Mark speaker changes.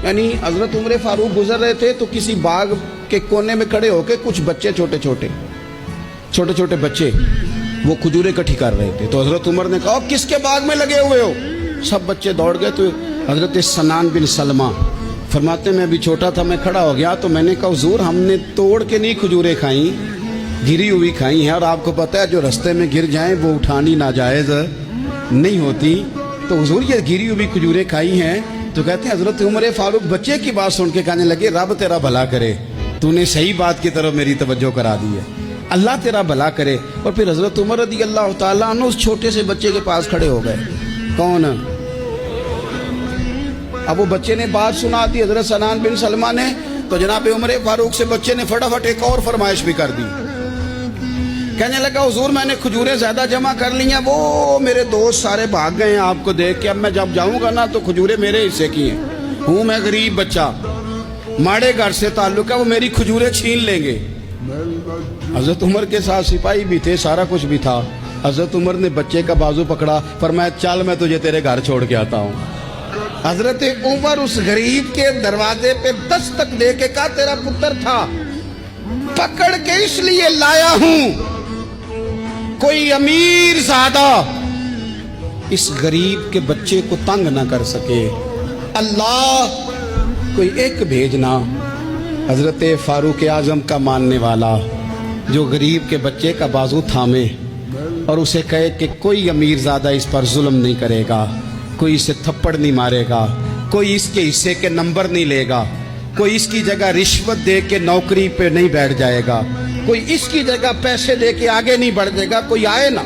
Speaker 1: یعنی حضرت عمر فاروق گزر رہے تھے تو کسی باغ کے کونے میں کھڑے ہو کے کچھ بچے چھوٹے چھوٹے بچے وہ کھجوریں اکٹھی کر رہے تھے. تو حضرت عمر نے کہا کس کے باغ میں لگے ہوئے ہو؟ سب بچے دوڑ گئے. تو حضرت سنان بن سلمہ فرماتے میں ابھی چھوٹا تھا, میں کھڑا ہو گیا تو میں نے کہا حضور ہم نے توڑ کے نہیں کھجوریں کھائیں, گری ہوئی کھائی ہیں, اور آپ کو پتہ ہے جو رستے میں گر جائیں وہ اٹھانی ناجائز نہیں ہوتی, تو حضور یہ گری ہوئی کھجوریں کھائی ہیں. تو کہتے ہیں حضرت عمر فاروق بچے کی بات سن کے کہنے لگے رب تیرا بھلا کرے, تو نے صحیح بات کی طرف میری توجہ کرا دی ہے, اللہ تیرا بھلا کرے. اور پھر حضرت عمر رضی اللہ تعالیٰ عنہ اس چھوٹے سے بچے کے پاس کھڑے ہو گئے. کون؟ اب وہ بچے نے بات سنا دی حضرت سنان بن سلمہ نے, تو جناب عمر فاروق سے بچے نے فٹافٹ ایک اور فرمائش بھی کر دی. کہنے لگا حضور میں نے کھجوریں زیادہ جمع کر لی ہیں, وہ میرے دوست سارے بھاگ گئے ہیں آپ کو دیکھ کے, اب میں جب جاؤں گا نا تو کھجوریں میرے حصے کی ہیں, ہوں میں غریب بچہ, ماڑے گھر سے تعلق ہے, وہ میری کھجوریں چھین لیں گے. حضرت عمر کے ساتھ سپاہی بھی تھے, سارا کچھ بھی تھا. حضرت عمر نے بچے کا بازو پکڑا, فرمایا چل میں تجھے تیرے گھر چھوڑ کے آتا ہوں. حضرت عمر اس غریب کے دروازے پہ دستک دے کے کہا تیرا پتر تھا, پکڑ کے اس لیے لایا ہوں کوئی امیر زادہ اس غریب کے بچے کو تنگ نہ کر سکے, اللہ کوئی ایک بھیجنا حضرت فاروق اعظم کا ماننے والا جو غریب کے بچے کا بازو تھامے اور اسے کہے کہ کوئی امیر زادہ اس پر ظلم نہیں کرے گا, کوئی اسے تھپڑ نہیں مارے گا, کوئی اس کے حصے کے نمبر نہیں لے گا, کوئی اس کی جگہ رشوت دے کے نوکری پہ نہیں بیٹھ جائے گا, کوئی اس کی جگہ پیسے دے کے آگے نہیں بڑھ جائے گا, کوئی آئے نا